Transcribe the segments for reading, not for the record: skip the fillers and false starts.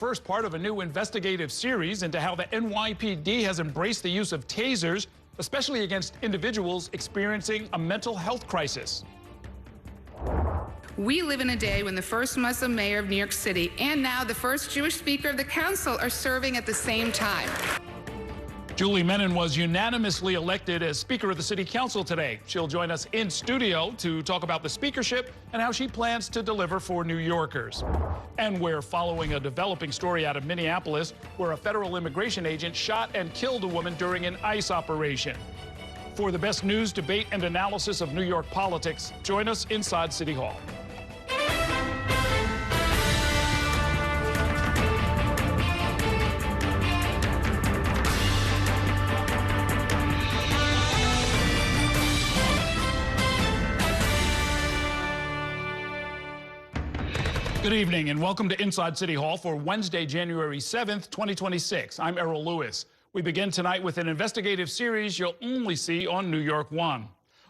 First part of a new investigative series into how the NYPD has embraced the use of tasers, especially against individuals experiencing a mental health crisis. We live in a day when the first Muslim mayor of New York City and now the first Jewish speaker of the council are serving at the same time. Julie Menin was unanimously elected as Speaker of the City Council today. She'll join us in studio to talk about the speakership and how she plans to deliver for New Yorkers. And we're following a developing story out of Minneapolis where a federal immigration agent shot and killed a woman during an ICE operation. For the best news, debate, and analysis of New York politics, join us inside City Hall. Good evening and welcome to Inside City Hall for Wednesday, January 7th, 2026. I'm Errol Lewis. We begin tonight with an investigative series you'll only see on New York One.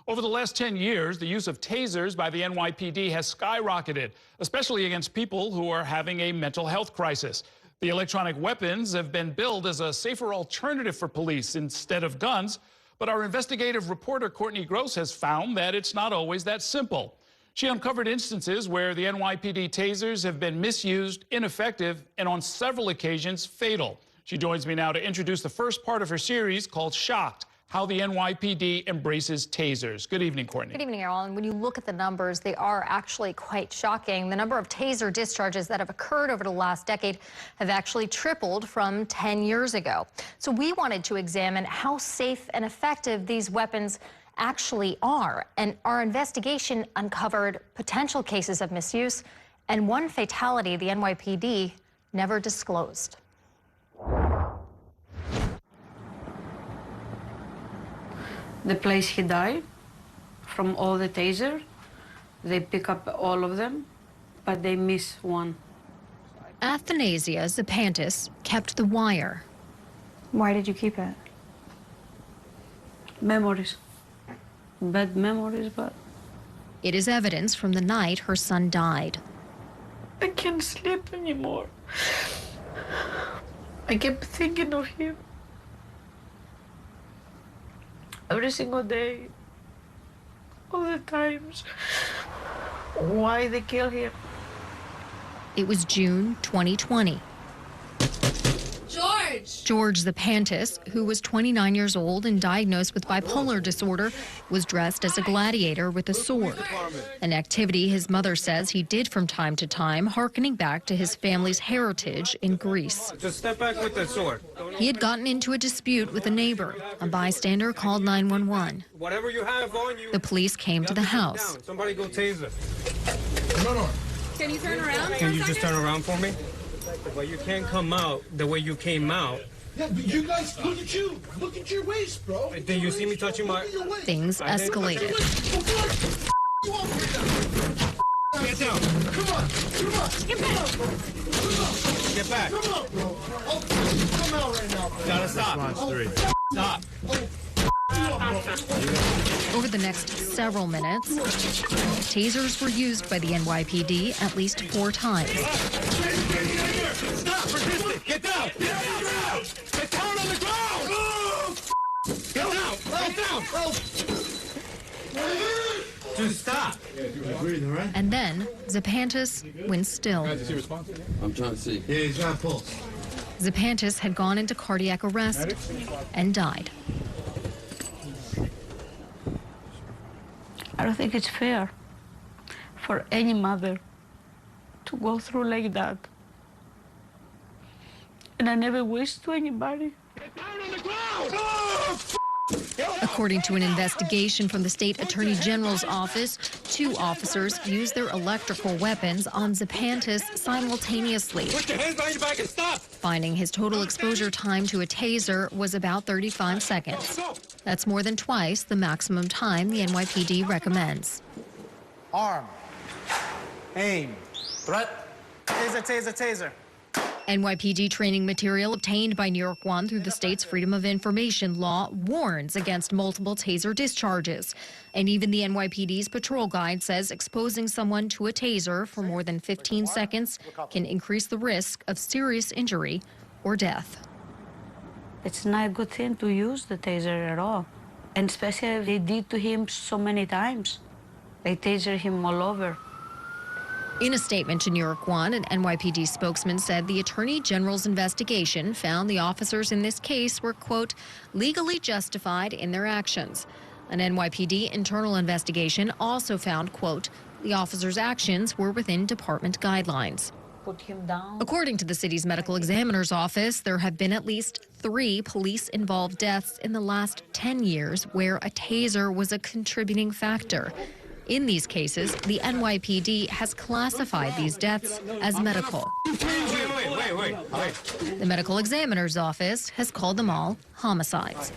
Over the last 10 years, the use of tasers by the NYPD has skyrocketed, especially against people who are having a mental health crisis. The electronic weapons have been billed as a safer alternative for police instead of guns, but our investigative reporter Courtney Gross has found that it's not always that simple. She uncovered instances where the NYPD tasers have been misused, ineffective, and on several occasions fatal. She joins me now to introduce the first part of her series called Shocked, How the NYPD Embraces Tasers. Good evening, Courtney. Good evening, Errol. And when you look at the numbers, they are actually quite shocking. The number of taser discharges that have occurred over the last decade have actually tripled from 10 years ago. So we wanted to examine how safe and effective these weapons actually are, and our investigation uncovered potential cases of misuse and one fatality the NYPD never disclosed. The place he died, from all the taser, they pick up all of them, but they miss one. Athanasia Zapantis kept the wire. Why did you keep it? Memories. Bad memories, but... It is evidence from the night her son died. I can't sleep anymore. I kept thinking of him. Every single day. All the times. Why they kill him? It was June 2020. George Zapantis, who was 29 years old and diagnosed with bipolar disorder, was dressed as a gladiator with a sword, an activity his mother says he did from time to time, hearkening back to his family's heritage in Greece. Just step back with the sword. He had gotten into a dispute with a neighbor. A bystander called 911. Whatever you have on you. The police came to the house. Somebody go taser. No. Can you turn around? Can you just turn around for me? But you can't come out the way you came out. Yeah, but you guys, look at you. Look at your waist, bro. Did you see me touching my... Things escalated. Get down. Come on. Get back. Get back. Come on, bro. Come out right now, bro. Gotta stop. Stop. Over the next several minutes, tasers were used by the NYPD at least 4 times. Stop resisting. Get down. Get down. Get down on the ground. Get down. Just stop. And then Zapantis went still. I'm trying to see. Yeah, he's trying to pulse. Zapantis had gone into cardiac arrest and died. I don't think it's fair for any mother to go through like that. And I never wish to anybody. Get down on the ground. Oh, According to an investigation from the state attorney general's office, 2 officers used their electrical weapons on Zapantis simultaneously. Put your hands behind your back and stop. Finding his total exposure time to a taser was about 35 seconds. That's more than twice the maximum time the NYPD recommends. Arm. Aim. Threat. Taser, taser, taser. NYPD training material obtained by New York One through the state's Freedom of Information law warns against multiple taser discharges. And even the NYPD's patrol guide says exposing someone to a taser for more than 15 seconds can increase the risk of serious injury or death. It's not a good thing to use the taser at all. And especially if they did to him so many times. They taser him all over. In a statement to New York One, an NYPD spokesman said the Attorney General's investigation found the officers in this case were, quote, legally justified in their actions. An NYPD internal investigation also found, quote, the officers' actions were within department guidelines. Put him down. According to the city's medical examiner's office, there have been at least 3 police-involved deaths in the last 10 years where a taser was a contributing factor. In these cases, the NYPD has classified these deaths as medical. Wait. The medical examiner's office has called them all homicides.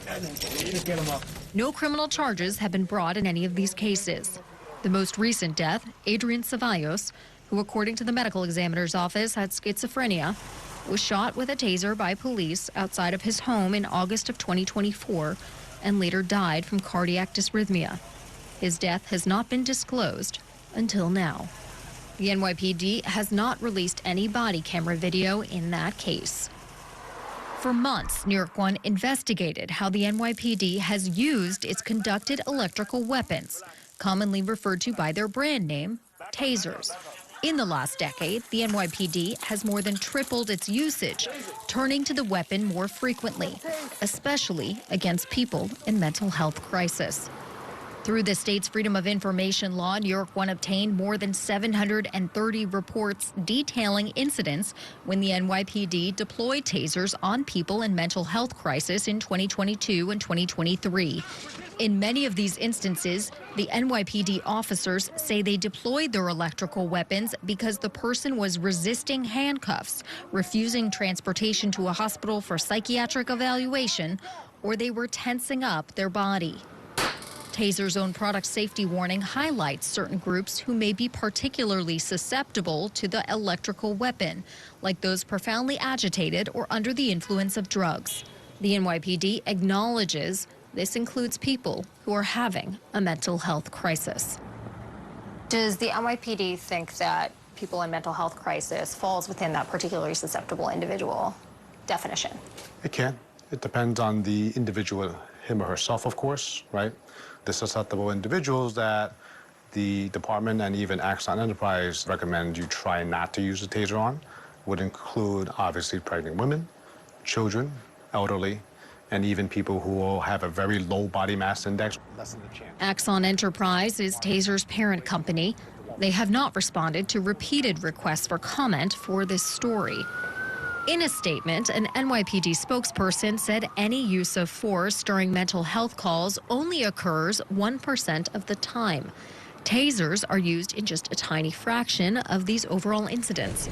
No criminal charges have been brought in any of these cases. The most recent death, Adrian Ceballos, who according to the medical examiner's office had schizophrenia, was shot with a taser by police outside of his home in August of 2024 and later died from cardiac dysrhythmia. His death has not been disclosed until now. The NYPD has not released any body camera video in that case. For months, New York One investigated how the NYPD has used its conducted electrical weapons, commonly referred to by their brand name, tasers. In the last decade, the NYPD has more than tripled its usage, turning to the weapon more frequently, especially against people in mental health crisis. Through the state's Freedom of Information law, New York One obtained more than 730 reports detailing incidents when the NYPD deployed tasers on people in mental health crisis in 2022 and 2023. In many of these instances, the NYPD officers say they deployed their electrical weapons because the person was resisting handcuffs, refusing transportation to a hospital for psychiatric evaluation, or they were tensing up their body. Taser's own product safety warning highlights certain groups who may be particularly susceptible to the electrical weapon, like those profoundly agitated or under the influence of drugs. The NYPD acknowledges this includes people who are having a mental health crisis. Does the NYPD think that people in mental health crisis falls within that particularly susceptible individual definition? It can. It depends on the individual, him or herself, of course, right? The susceptible individuals that the department and even Axon Enterprise recommend you try not to use the taser on would include, obviously, pregnant women, children, elderly, and even people who will have a very low body mass index. Axon Enterprise is Taser's parent company. They have not responded to repeated requests for comment for this story. In a statement, an NYPD spokesperson said any use of force during mental health calls only occurs 1% of the time. Tasers are used in just a tiny fraction of these overall incidents.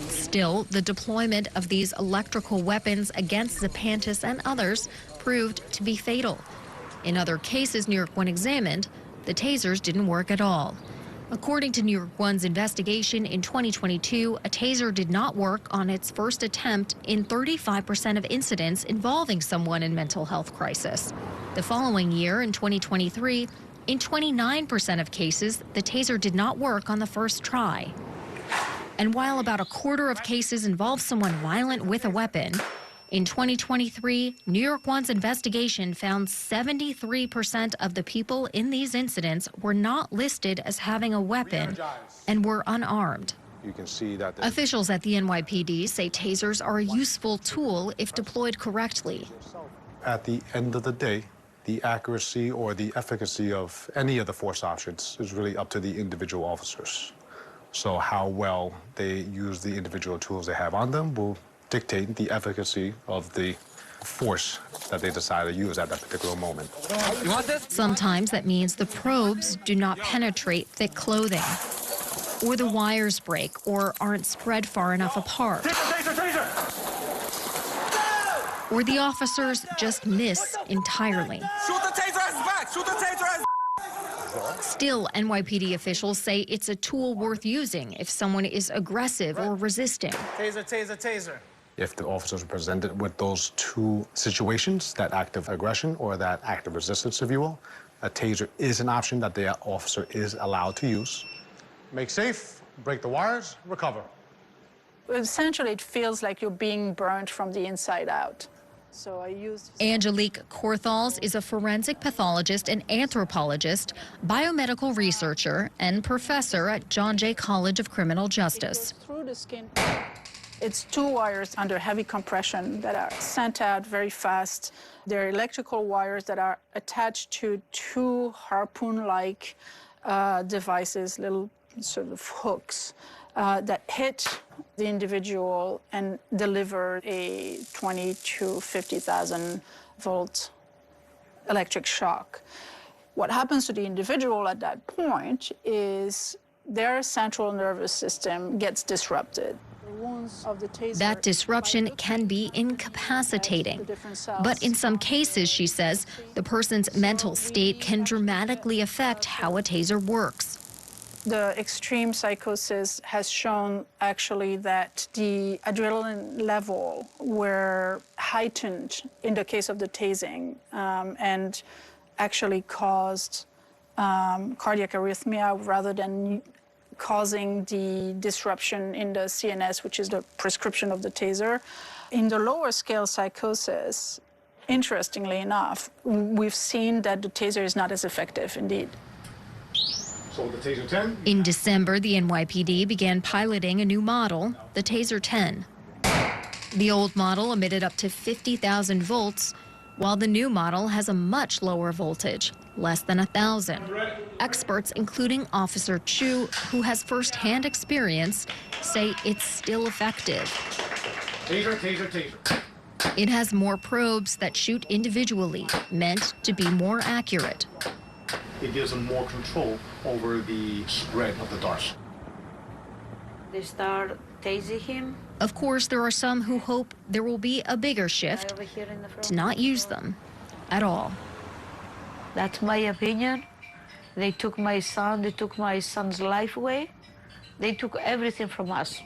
Still, the deployment of these electrical weapons against Zepantis and others proved to be fatal. In other cases New York One examined, the tasers didn't work at all. According to New York One's investigation in 2022, a taser did not work on its first attempt in 35% of incidents involving someone in mental health crisis. The following year, in 2023, in 29% of cases, the taser did not work on the first try. And while about a quarter of cases involve someone violent with a weapon, in 2023, New York One's investigation found 73% of the people in these incidents were not listed as having a weapon and were unarmed. You can see that officials at the NYPD say tasers are a useful tool if deployed correctly. At the end of the day, the accuracy or the efficacy of any of the force options is really up to the individual officers. So how well they use the individual tools they have on them will dictate the efficacy of the force that they decide to use at that particular moment. You want this? Sometimes that means the probes do not penetrate thick clothing, or the wires break or aren't spread far enough apart, or the officers just miss entirely. Shoot the taser at his back! Shoot the taser at his Still, NYPD officials say it's a tool worth using if someone is aggressive or resisting. Taser, taser, taser. If the officers are presented with those two situations, that act of aggression or that act of resistance, if you will, a taser is an option that the officer is allowed to use. Make safe, break the wires, recover. Essentially, it feels like you're being burnt from the inside out. So I used... Angelique Korthals is a forensic pathologist and anthropologist, biomedical researcher, and professor at John Jay College of Criminal Justice. Through the skin. It's two wires under heavy compression that are sent out very fast. They're electrical wires that are attached to two harpoon-like devices, little sort of hooks, that hit the individual and deliver a 20 to 50,000 volt electric shock. What happens to the individual at that point is their central nervous system gets disrupted. That disruption can be incapacitating. But in some cases, she says, the person's mental state can dramatically affect how a taser works. The extreme psychosis has shown actually that the adrenaline level were heightened in the case of the tasing and actually caused cardiac arrhythmia rather than causing the disruption in the CNS, which is the prescription of the taser. In the lower scale psychosis, interestingly enough, we've seen that the taser is not as effective indeed. So the Taser 10? In December, the NYPD began piloting a new model, the Taser 10. The old model emitted up to 50,000 volts, while the new model has a much lower voltage, less than 1,000. Experts, including Officer Chu, who has firsthand experience, say it's still effective. Taser, taser, taser. It has more probes that shoot individually, meant to be more accurate. It gives them more control over the spread of the darts. They start tasing him. Of course, there are some who hope there will be a bigger shift to not use them at all. That's my opinion. They took my son, they took my son's life away. They took everything from us.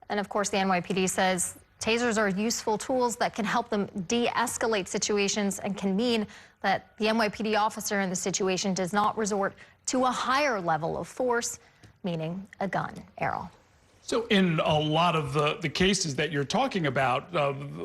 And of course, the NYPD says tasers are useful tools that can help them de-escalate situations and can mean that the NYPD officer in the situation does not resort to a higher level of force, meaning a gun. Errol. So in a lot of the cases that you're talking about,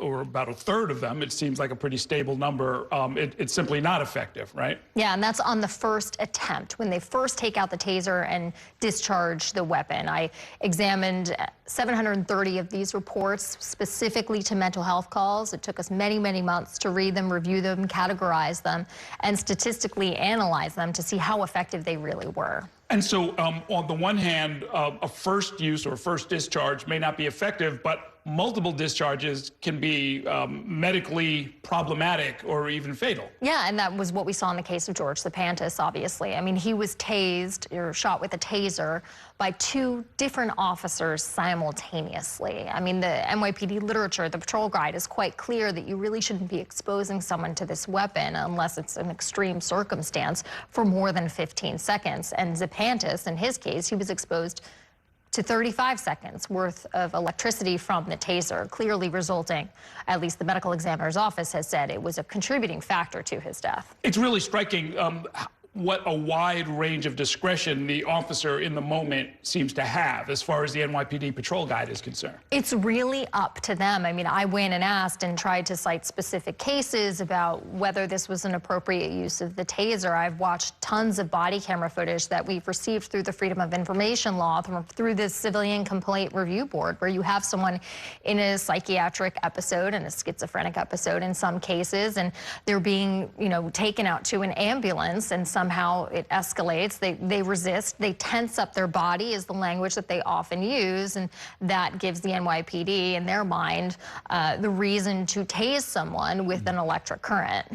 or about a third of them, it seems like a pretty stable number. It's simply not effective, right? Yeah, and that's on the first attempt, when they first take out the taser and discharge the weapon. I examined 730 of these reports specifically to mental health calls. It took us many, many months to read them, review them, categorize them, and statistically analyze them to see how effective they really were. And so on the one hand, a first use or first discharge may not be effective, but multiple discharges can be medically problematic or even fatal. Yeah, and that was what we saw in the case of George Pantis, obviously. I mean, he was tased or shot with a taser by two different officers simultaneously. I mean, the NYPD literature, the patrol guide, is quite clear that you really shouldn't be exposing someone to this weapon unless it's an extreme circumstance for more than 15 seconds. And Pantis, in his case, he was exposed to 35 seconds worth of electricity from the taser, clearly resulting, at least the medical examiner's office has said, it was a contributing factor to his death. It's really striking what a wide range of discretion the officer in the moment seems to have as far as the NYPD patrol guide is concerned. It's really up to them. I mean, I went and asked and tried to cite specific cases about whether this was an appropriate use of the taser. I've watched tons of body camera footage that we've received through the Freedom of Information Law, through the Civilian Complaint Review Board, where you have someone in a psychiatric episode and a schizophrenic episode in some cases, and they're being, taken out to an ambulance, and somehow it escalates. They resist. They tense up their body is the language that they often use, and that gives the NYPD, in their mind, the reason to tase someone with an electric current.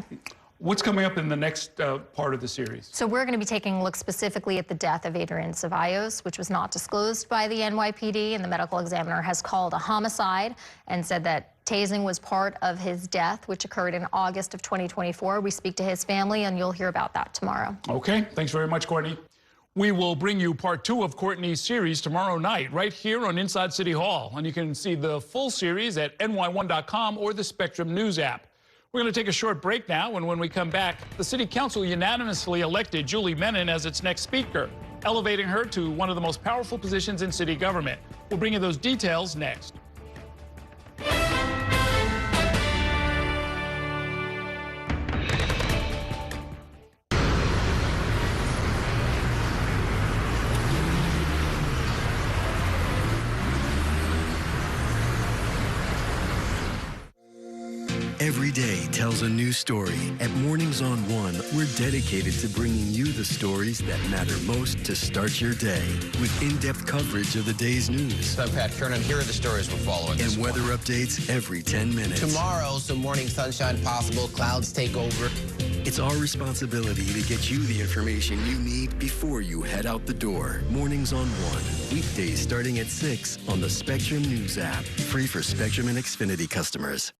What's coming up in the next part of the series? So we're going to be taking a look specifically at the death of Adrian Ceballos, which was not disclosed by the NYPD, and the medical examiner has called a homicide and said that tasing was part of his death, which occurred in August of 2024. We speak to his family, and you'll hear about that tomorrow. Okay, thanks very much, Courtney. We will bring you part 2 of Courtney's series tomorrow night, right here on Inside City Hall. And you can see the full series at ny1.com or the Spectrum News app. We're going to take a short break now, and when we come back, the City Council unanimously elected Julie Menin as its next speaker, elevating her to one of the most powerful positions in city government. We'll bring you those details next. Every day tells a new story. At Mornings on One, we're dedicated to bringing you the stories that matter most to start your day. With in-depth coverage of the day's news. I'm Pat Kernan. Here are the stories we're following. And weather updates every 10 minutes. Tomorrow, some morning sunshine possible. Clouds take over. It's our responsibility to get you the information you need before you head out the door. Mornings on One. Weekdays starting at 6 on the Spectrum News app. Free for Spectrum and Xfinity customers.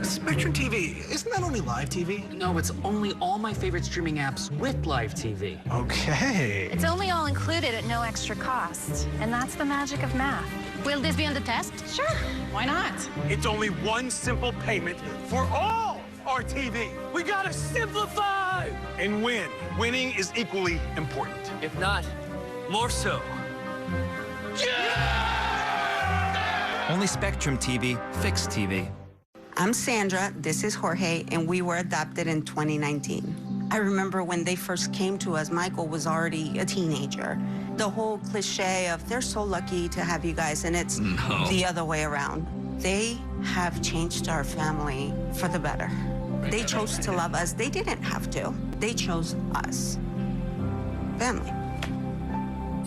Spectrum TV, isn't that only live TV? No, it's only all my favorite streaming apps with live TV. Okay. It's only all included at no extra cost. And that's the magic of math. Will this be on the test? Sure. Why not? It's only one simple payment for all our TV. We gotta simplify and win. Winning is equally important. If not, more so. Yeah! Only Spectrum TV, fixed TV. I'm Sandra, this is Jorge, and we were adopted in 2019. I remember when they first came to us, Michael was already a teenager. The whole cliche of, they're so lucky to have you guys, and it's the other way around. They have changed our family for the better. They chose to love us. They didn't have to. They chose us. Family.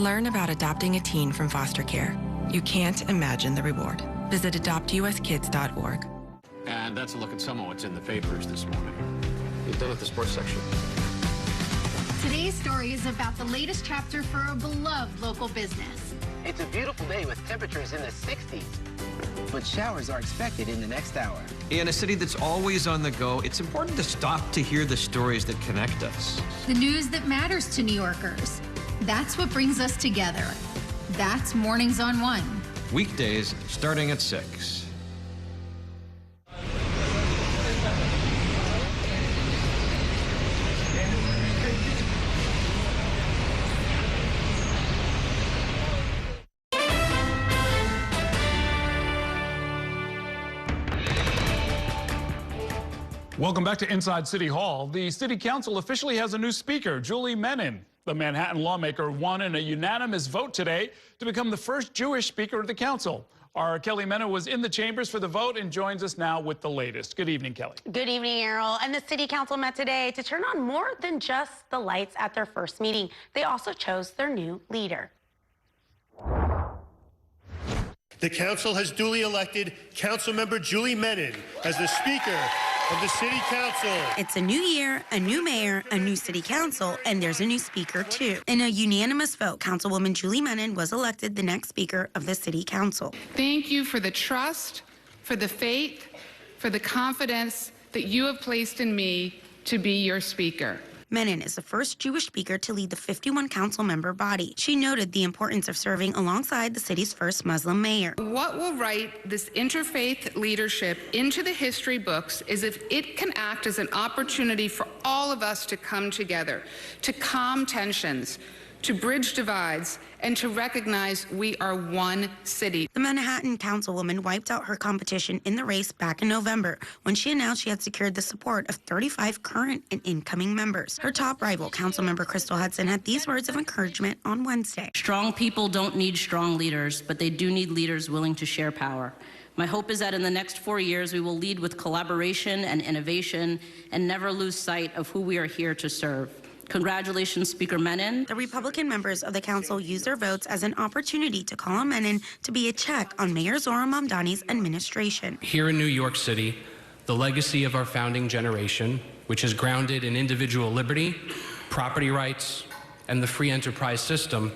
Learn about adopting a teen from foster care. You can't imagine the reward. Visit adoptuskids.org. And that's a look at some of what's in the papers this morning. You've done at the sports section. Today's story is about the latest chapter for a beloved local business. It's a beautiful day with temperatures in the 60s, but showers are expected in the next hour. In a city that's always on the go, it's important to stop to hear the stories that connect us. The news that matters to New Yorkers. That's what brings us together. That's Mornings on One. Weekdays starting at 6. Welcome back to Inside City Hall. The City Council officially has a new speaker, Julie Menin. The Manhattan lawmaker won in a unanimous vote today to become the first Jewish speaker of the council. Our Kelly Menon was in the chambers for the vote and joins us now with the latest. Good evening, Kelly. Good evening, Errol. And the City Council met today to turn on more than just the lights at their first meeting. They also chose their new leader. The council has duly elected Councilmember Julie Menin as the Speaker of the City Council. It's a new year, a new mayor, a new city council, and there's a new speaker, too. In a unanimous vote, Councilwoman Julie Menin was elected the next speaker of the city council. Thank you for the trust, for the faith, for the confidence that you have placed in me to be your speaker. Menon is the first Jewish speaker to lead the 51 council member body. She noted the importance of serving alongside the city's first Muslim mayor. What will write this interfaith leadership into the history books is if it can act as an opportunity for all of us to come together, to calm tensions, to bridge divides, and to recognize we are one city. The Manhattan councilwoman wiped out her competition in the race back in November when she announced she had secured the support of 35 current and incoming members. Her top rival, Councilmember Crystal Hudson, had these words of encouragement on Wednesday. Strong people don't need strong leaders, but they do need leaders willing to share power. My hope is that in the next 4 years, we will lead with collaboration and innovation and never lose sight of who we are here to serve. Congratulations, Speaker Menon. The Republican members of the council used their votes as an opportunity to call on Menon to be a check on Mayor Zohran Mamdani's administration. Here in New York City, the legacy of our founding generation which is grounded in individual liberty, property rights, and the free enterprise system,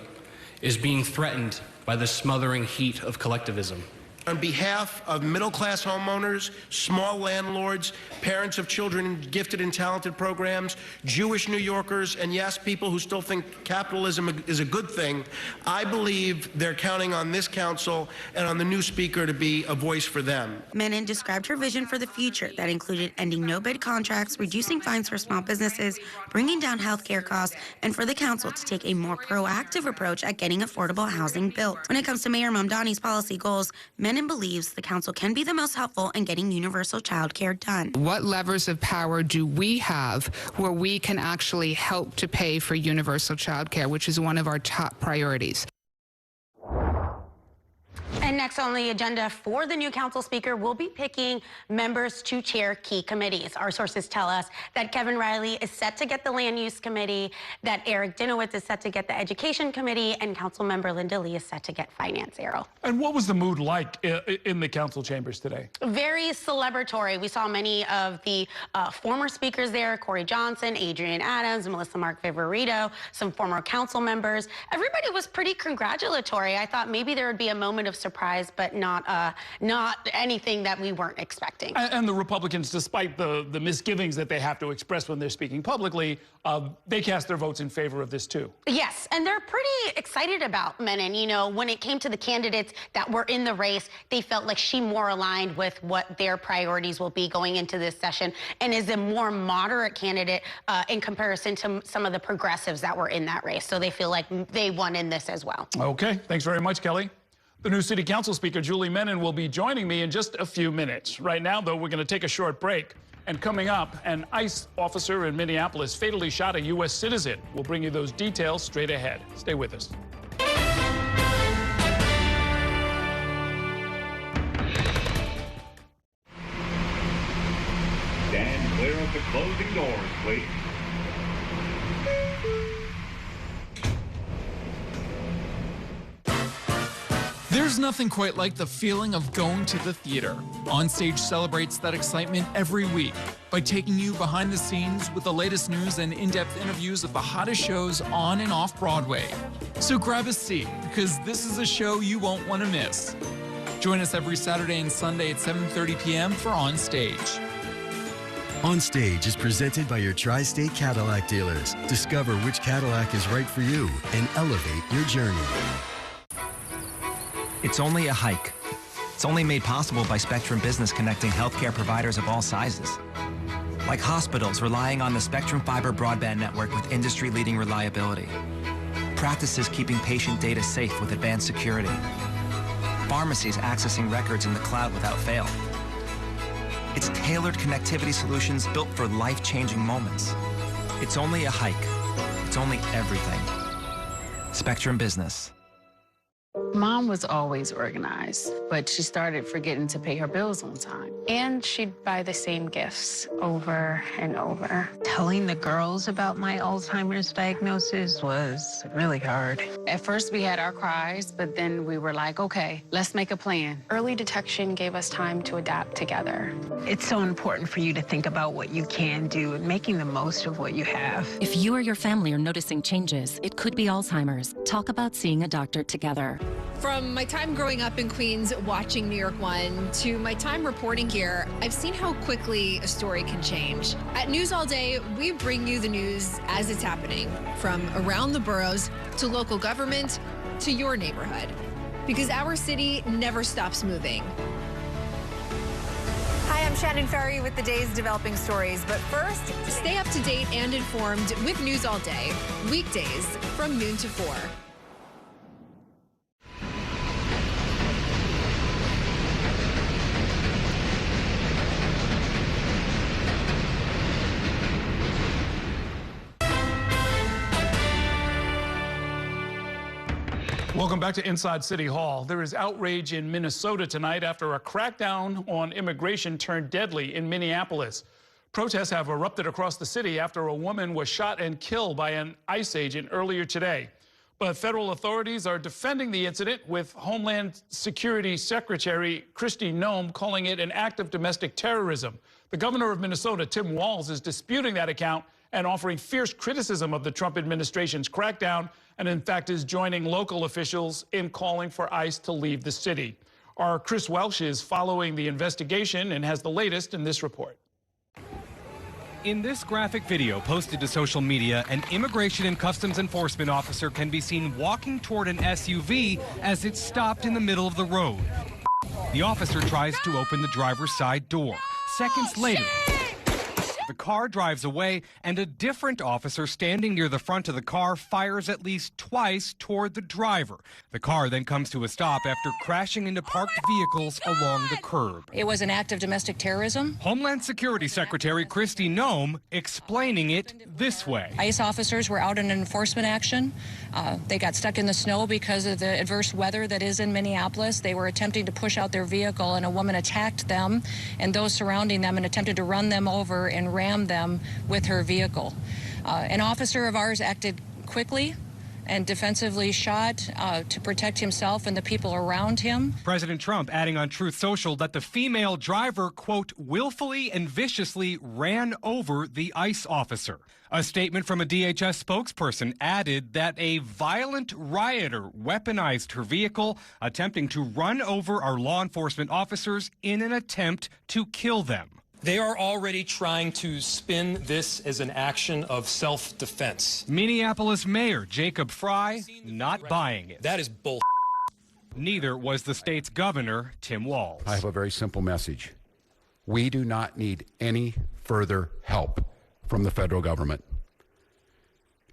is being threatened by the smothering heat of collectivism. On behalf of middle-class homeowners, small landlords, parents of children in gifted and talented programs, Jewish New Yorkers, and yes, people who still think capitalism is a good thing, I believe they're counting on this council and on the new speaker to be a voice for them. Menon described her vision for the future that included ending no-bid contracts, reducing fines for small businesses, bringing down health care costs, and for the council to take a more proactive approach at getting affordable housing built. When it comes to Mayor Mamdani's policy goals, Menon believes the council can be the most helpful in getting universal child care done. What levers of power do we have where we can actually help to pay for universal child care, which is one of our top priorities? And next on the agenda for the new council speaker, we'll be picking members to chair key committees. Our sources tell us that Kevin Riley is set to get the Land Use Committee, that Eric Dinowitz is set to get the Education Committee, and Councilmember Linda Lee is set to get Finance, Errol. And what was the mood like in the council chambers today? Very celebratory. We saw many of the former speakers there, Corey Johnson, Adrian Adams, Melissa Mark Viverito, some former council members. Everybody was pretty congratulatory. I thought maybe there would be a moment of surprise, but not anything that we weren't expecting. And the Republicans, despite the misgivings that they have to express when they're speaking publicly, they cast their votes in favor of this too. Yes, and they're pretty excited about Menon. You know, when it came to the candidates that were in the race, they felt like she more aligned with what their priorities will be going into this session and is a more moderate candidate in comparison to some of the progressives that were in that race. So they feel like they won in this as well. Okay, thanks very much, Kelly. The new City Council Speaker, Julie Menin, will be joining me in just a few minutes. Right now, though, we're going to take a short break. And coming up, an ICE officer in Minneapolis fatally shot a U.S. citizen. We'll bring you those details straight ahead. Stay with us. Stand clear of the closing doors, please. There's nothing quite like the feeling of going to the theater. Onstage celebrates that excitement every week by taking you behind the scenes with the latest news and in-depth interviews of the hottest shows on and off Broadway. So grab a seat, because this is a show you won't want to miss. Join us every Saturday and Sunday at 7:30 p.m. for Onstage. Onstage is presented by your Tri-State Cadillac dealers. Discover which Cadillac is right for you and elevate your journey. It's only a hike. It's only made possible by Spectrum Business connecting healthcare providers of all sizes. Like hospitals relying on the Spectrum Fiber broadband network with industry-leading reliability. Practices keeping patient data safe with advanced security. Pharmacies accessing records in the cloud without fail. It's tailored connectivity solutions built for life-changing moments. It's only a hike. It's only everything. Spectrum Business. Mom was always organized, but she started forgetting to pay her bills on time. And she'd buy the same gifts over and over. Telling the girls about my Alzheimer's diagnosis was really hard. At first, we had our cries, but then we were like, okay, let's make a plan. Early detection gave us time to adapt together. It's so important for you to think about what you can do and making the most of what you have. If you or your family are noticing changes, it could be Alzheimer's. Talk about seeing a doctor together. From my time growing up in Queens watching New York One to my time reporting here, I've seen how quickly a story can change. At News All Day, we bring you the news as it's happening, from around the boroughs to local government to your neighborhood, because our city never stops moving. Hi, I'm Shannon Ferry with the day's developing stories, but first, stay up to date and informed with News All Day, weekdays from noon to 4. Welcome back to Inside City Hall. There is outrage in Minnesota tonight after a crackdown on immigration turned deadly in Minneapolis. Protests have erupted across the city after a woman was shot and killed by an ICE agent earlier today. But federal authorities are defending the incident, with Homeland Security Secretary Kristi Noem calling it an act of domestic terrorism. The governor of Minnesota, Tim Walz, is disputing that account and offering fierce criticism of the Trump administration's crackdown, and in fact is joining local officials in calling for ICE to leave the city. Our Chris Welsh is following the investigation and has the latest in this report. In this graphic video posted to social media, an Immigration and Customs Enforcement officer can be seen walking toward an SUV as it's stopped in the middle of the road. The officer tries to open the driver's side door. Seconds later, the car drives away, and a different officer standing near the front of the car fires at least twice toward the driver. The car then comes to a stop after crashing into parked vehicles along the curb. It was an act of domestic terrorism. Homeland Security Secretary Kristi Noem explaining it this way. ICE officers were out in an enforcement action. They got stuck in the snow because of the adverse weather that is in Minneapolis. They were attempting to push out their vehicle, and a woman attacked them and those surrounding them and attempted to run them over and ram them with her vehicle. An officer of ours acted quickly and defensively shot to protect himself and the people around him. President Trump adding on Truth Social that the female driver, quote, willfully and viciously ran over the ICE officer. A statement from a DHS spokesperson added that a violent rioter weaponized her vehicle, attempting to run over our law enforcement officers in an attempt to kill them. They are already trying to spin this as an action of self-defense. Minneapolis Mayor Jacob Frey not buying it. That is bull. Neither was the state's governor, Tim Walz. I have a very simple message. We do not need any further help from the federal government.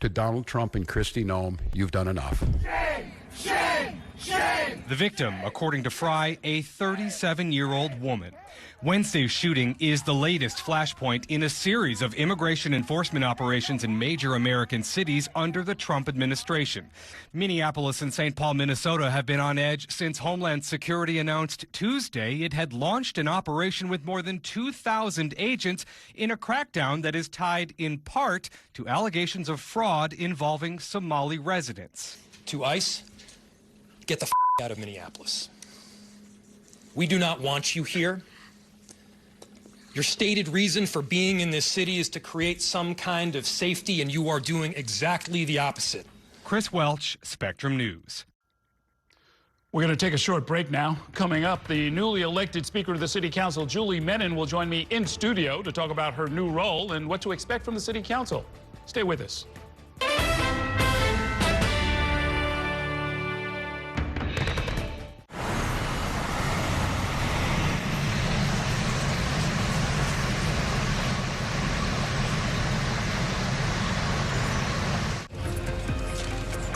To Donald Trump and Kristi Noem, you've done enough. Shame! Shame! Shame! The victim, according to Frey, a 37-year-old woman. Wednesday's shooting is the latest flashpoint in a series of immigration enforcement operations in major American cities under the Trump administration. Minneapolis and St. Paul, Minnesota have been on edge since Homeland Security announced Tuesday it had launched an operation with more than 2,000 agents in a crackdown that is tied in part to allegations of fraud involving Somali residents. To ICE, get the out of Minneapolis. We do not want you here. Your stated reason for being in this city is to create some kind of safety, and you are doing exactly the opposite. Chris Welch, Spectrum News. We're going to take a short break now. Coming up, the newly elected Speaker of the City Council, Julie Menin, will join me in studio to talk about her new role and what to expect from the City Council. Stay with us.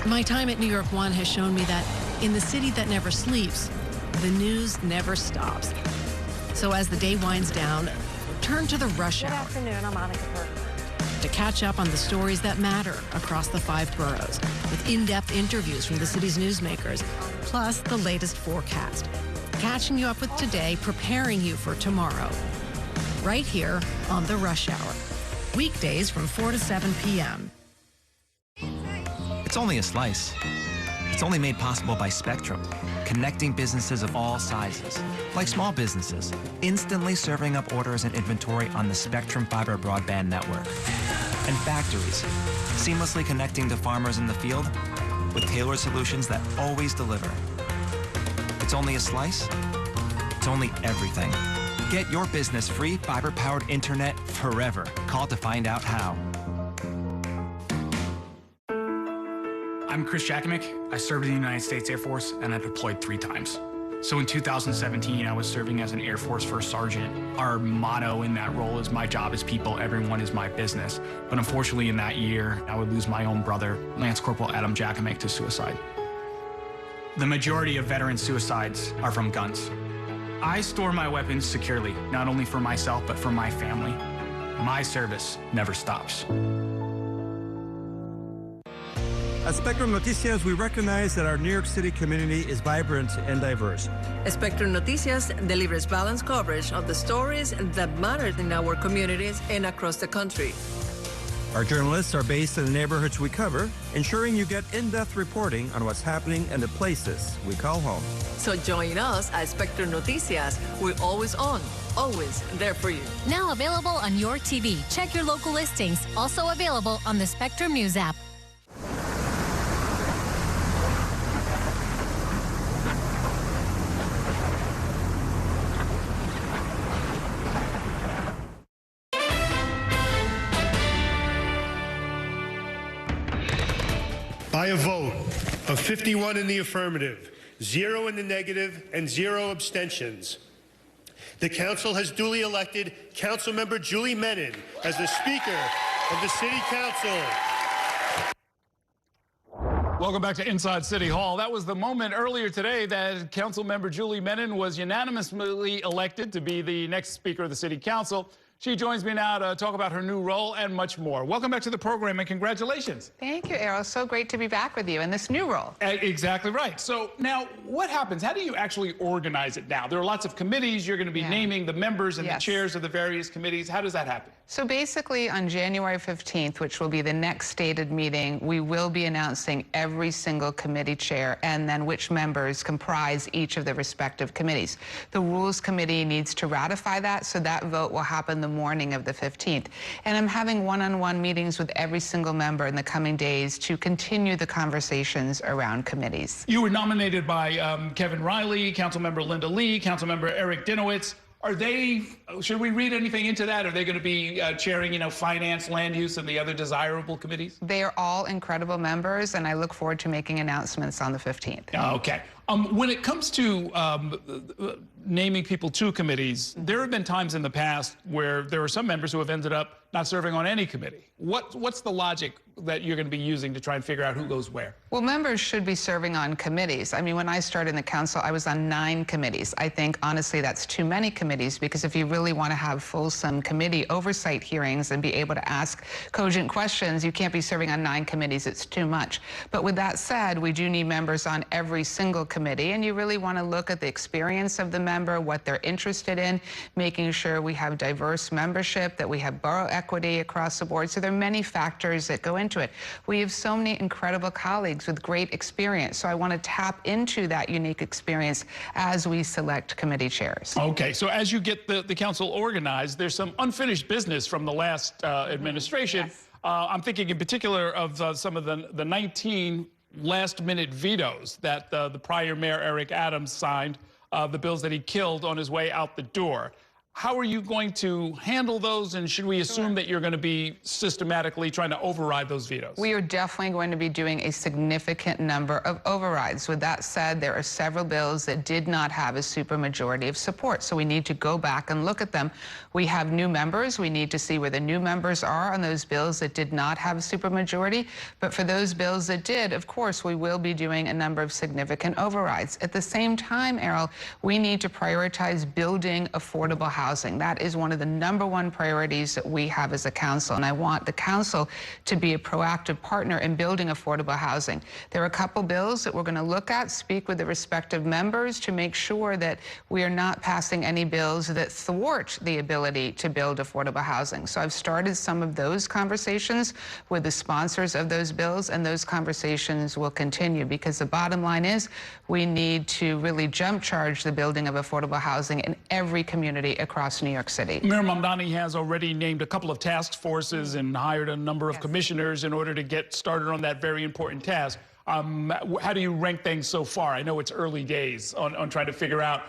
My time at New York One has shown me that in the city that never sleeps, the news never stops. So as the day winds down, turn to the rush hour. Good afternoon, I'm Monica Burton. To catch up on the stories that matter across the 5 boroughs, with in-depth interviews from the city's newsmakers, plus the latest forecast. Catching you up with today, preparing you for tomorrow. Right here on the Rush Hour. Weekdays from 4 to 7 p.m. It's only a slice. It's only made possible by Spectrum, connecting businesses of all sizes, like small businesses, instantly serving up orders and inventory on the Spectrum Fiber broadband network, and factories, seamlessly connecting to farmers in the field with tailored solutions that always deliver. It's only a slice. It's only everything. Get your business free fiber-powered internet forever. Call to find out how. I'm Chris Jakimick. I served in the United States Air Force, and I deployed 3 times. So in 2017, I was serving as an Air Force First Sergeant. Our motto in that role is, my job is people, everyone is my business. But unfortunately in that year, I would lose my own brother, Lance Corporal Adam Jakimick, to suicide. The majority of veteran suicides are from guns. I store my weapons securely, not only for myself, but for my family. My service never stops. At Spectrum Noticias, we recognize that our New York City community is vibrant and diverse. Spectrum Noticias delivers balanced coverage of the stories that matter in our communities and across the country. Our journalists are based in the neighborhoods we cover, ensuring you get in-depth reporting on what's happening in the places we call home. So join us at Spectrum Noticias. We're always on, always there for you. Now available on your TV. Check your local listings. Also available on the Spectrum News app. By a vote of 51 in the affirmative, 0 in the negative, and 0 abstentions, the Council has duly elected Councilmember Julie Menin as the Speaker of the City Council. Welcome back to Inside City Hall. That was the moment earlier today that Councilmember Julie Menin was unanimously elected to be the next Speaker of the City Council. She joins me now to talk about her new role and much more. Welcome back to the program and congratulations. Thank you, Errol. So great to be back with you in this new role. Exactly right. So now what happens? How do you actually organize it now? There are lots of committees. You're going to be naming the members and the chairs of the various committees. How does that happen? So basically on January 15th, which will be the next stated meeting, we will be announcing every single committee chair and then which members comprise each of the respective committees. The Rules Committee needs to ratify that, so that vote will happen the morning of the 15th. And I'm having one-on-one meetings with every single member in the coming days to continue the conversations around committees. You were nominated by Kevin Riley, Councilmember Linda Lee, Councilmember Eric Dinowitz. Are they, should we read anything into that? Are they going to be chairing, finance, land use, and the other desirable committees? They are all incredible members, and I look forward to making announcements on the 15th. Okay. When it comes to naming people to committees, there have been times in the past where there are some members who have ended up not serving on any committee. What's the logic that you're going to be using to try and figure out who goes where? Well, members should be serving on committees. I mean, when I started in the council, I was on 9 committees. I think, honestly, that's too many committees, because if you really want to have fulsome committee oversight hearings and be able to ask cogent questions, you can't be serving on 9 committees. It's too much. But with that said, we do need members on every single committee, and you really want to look at the experience of the member, what they're interested in, making sure we have diverse membership, that we have borough equity across the board. So there are many factors that go into it. We have so many incredible colleagues with great experience, so I want to tap into that unique experience as we select committee chairs. Okay, so as you get the council organized, there's some unfinished business from the last administration. Yes. I'm thinking in particular of some of the 19 last-minute vetoes that the prior Mayor Eric Adams signed, the bills that he killed on his way out the door. How are you going to handle those, and should we assume that you're going to be systematically trying to override those vetoes? We are definitely going to be doing a significant number of overrides. With that said, there are several bills that did not have a supermajority of support, so we need to go back and look at them. We have new members. We need to see where the new members are on those bills that did not have a supermajority. But for those bills that did, of course, we will be doing a number of significant overrides. At the same time, Errol, we need to prioritize building affordable housing. That is one of the #1 priorities that we have as a council, and I want the council to be a proactive partner in building affordable housing. There are a couple bills that we're going to look at, speak with the respective members to make sure that we are not passing any bills that thwart the ability to build affordable housing. So I've started some of those conversations with the sponsors of those bills, and those conversations will continue, because the bottom line is we need to really jump charge the building of affordable housing in every community across New York City. Mayor Mamdani has already named a couple of task forces and hired a number of commissioners in order to get started on that very important task. How do you rank things so far? I know it's early days on trying to figure out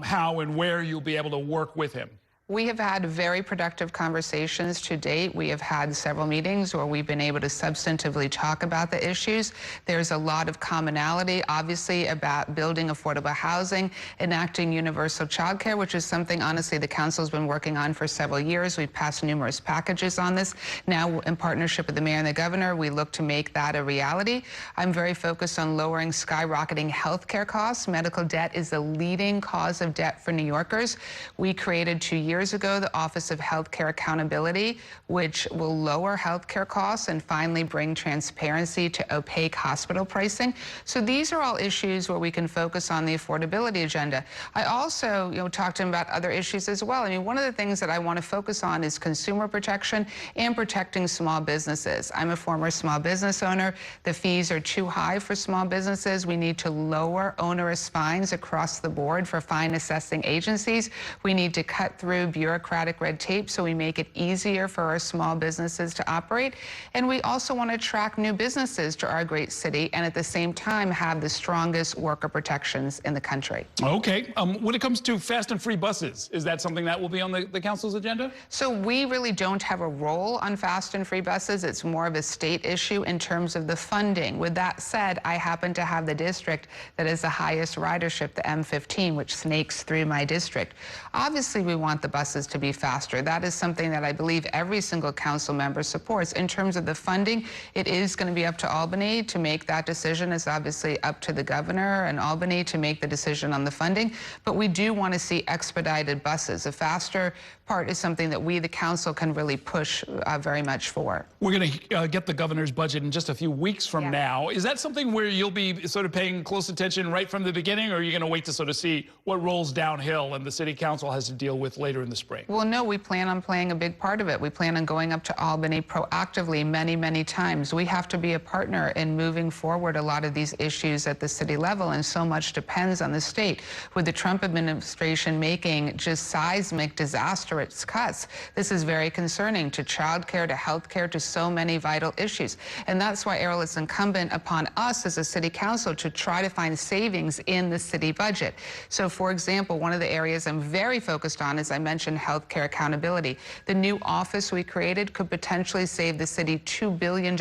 how and where you'll be able to work with him. We have had very productive conversations to date. We have had several meetings where we've been able to substantively talk about the issues. There's a lot of commonality, obviously, about building affordable housing, enacting universal child care, which is something, honestly, the council's been working on for several years. We've passed numerous packages on this. Now, in partnership with the mayor and the governor, we look to make that a reality. I'm very focused on lowering skyrocketing health care costs. Medical debt is the leading cause of debt for New Yorkers. We created 2 years years ago the Office of Healthcare Accountability, which will lower healthcare costs and finally bring transparency to opaque hospital pricing. So these are all issues where we can focus on the affordability agenda. I also, talked to him about other issues as well. I mean, one of the things that I want to focus on is consumer protection and protecting small businesses. I'm a former small business owner. The fees are too high for small businesses. We need to lower onerous fines across the board for fine assessing agencies. We need to cut through bureaucratic red tape so we make it easier for our small businesses to operate. And we also want to attract new businesses to our great city and at the same time have the strongest worker protections in the country. Okay. When it comes to fast and free buses, is that something that will be on the council's agenda? So we really don't have a role on fast and free buses. It's more of a state issue in terms of the funding. With that said, I happen to have the district that is the highest ridership, the M15, which snakes through my district. Obviously, we want the buses to be faster. That is something that I believe every single council member supports. In terms of the funding, it is going to be up to Albany to make that decision. It's obviously up to the governor and Albany to make the decision on the funding. But we do want to see expedited buses. A faster part is something that we, the council, can really push very much for. We're going to get the governor's budget in just a few weeks from now. Is that something where you'll be sort of paying close attention right from the beginning, or are you going to wait to sort of see what rolls downhill and the city council has to deal with later in the spring? Well, no, we plan on playing a big part of it. We plan on going up to Albany proactively many, many times. We have to be a partner in moving forward a lot of these issues at the city level, and so much depends on the state. With the Trump administration making just seismic, disastrous cuts, this is very concerning to childcare, to healthcare, to so many vital issues. And that's why, Errol, it's incumbent upon us as a city council to try to find savings in the city budget. So, for example, one of the areas I'm very focused on, as I mentioned, healthcare accountability. The new office we created could potentially save the city $2 billion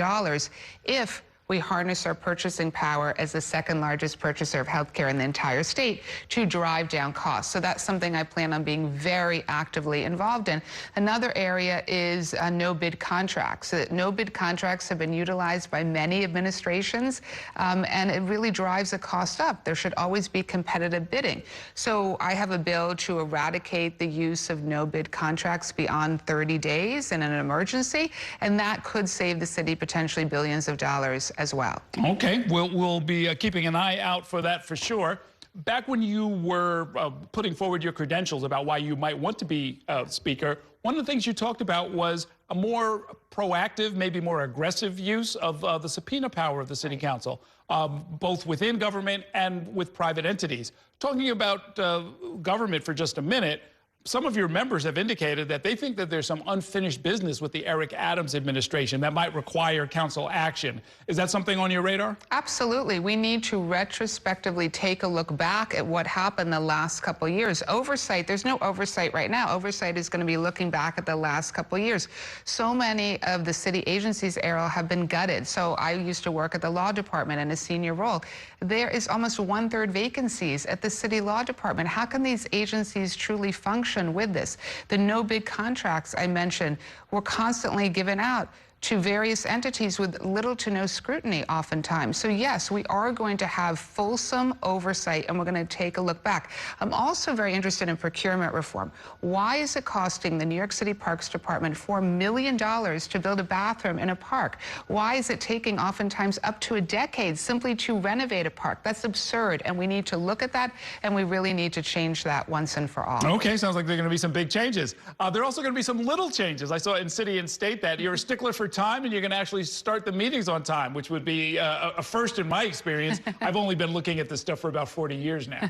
if we harness our purchasing power as the second largest purchaser of healthcare in the entire state to drive down costs. So that's something I plan on being very actively involved in. Another area is no-bid contracts. No-bid contracts have been utilized by many administrations, and it really drives the cost up. There should always be competitive bidding. So I have a bill to eradicate the use of no-bid contracts beyond 30 days in an emergency, and that could save the city potentially billions of dollars as well. Okay, we'll be keeping an eye out for that for sure. Back when you were putting forward your credentials about why you might want to be speaker, one of the things you talked about was a more proactive, maybe more aggressive use of the subpoena power of the city council, both within government and with private entities. Talking about government for just a minute, some of your members have indicated that they think that there's some unfinished business with the Eric Adams administration that might require council action. Is that something on your radar? Absolutely. We need to retrospectively take a look back at what happened the last couple of years. Oversight, there's no oversight right now. Oversight is going to be looking back at the last couple of years. So many of the city agencies, Errol, have been gutted. So I used to work at the law department in a senior role. There is almost 1/3 vacancies at the city law department. How can these agencies truly function with this? The no-bid contracts I mentioned were constantly given out to various entities with little to no scrutiny oftentimes. So yes, we are going to have fulsome oversight, and we're going to take a look back. I'm also very interested in procurement reform. Why is it costing the New York City Parks Department $4 million to build a bathroom in a park? Why is it taking oftentimes up to a decade simply to renovate a park? That's absurd, and we need to look at that, and we really need to change that once and for all. Okay, sounds like there are going to be some big changes. There are also going to be some little changes. I saw in city and state that you're a stickler for time, and you're going to actually start the meetings on time, which would be a first in my experience. I've only been looking at this stuff for about 40 years now.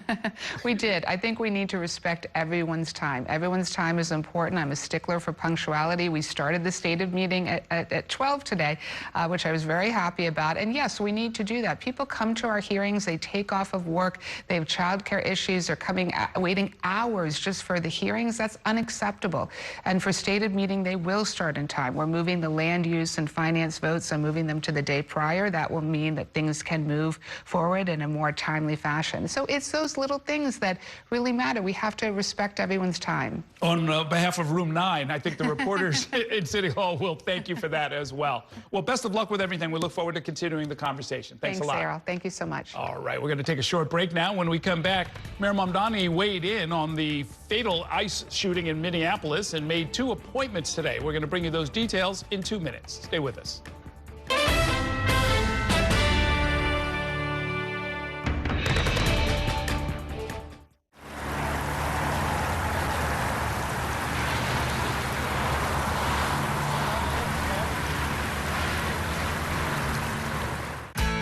We did. I think we need to respect everyone's time. Everyone's time is important. I'm a stickler for punctuality. We started the stated meeting at 12 today, which I was very happy about. And yes, we need to do that. People come to our hearings, they take off of work, they have childcare issues, they're coming, waiting hours just for the hearings. That's unacceptable. And for stated meeting, they will start in time. We're moving the land use and finance votes, so moving them to the day prior, that will mean that things can move forward in a more timely fashion. So it's those little things that really matter. We have to respect everyone's time. On behalf of Room 9, I think the reporters in City Hall will thank you for that as well. Well, best of luck with everything. We look forward to continuing the conversation. Thanks a lot. Errol. Thank you so much. All right, we're going to take a short break now. When we come back, Mayor Mamdani weighed in on the fatal ICE shooting in Minneapolis and made 2 appointments today. We're going to bring you those details in 2 minutes. Stay with us.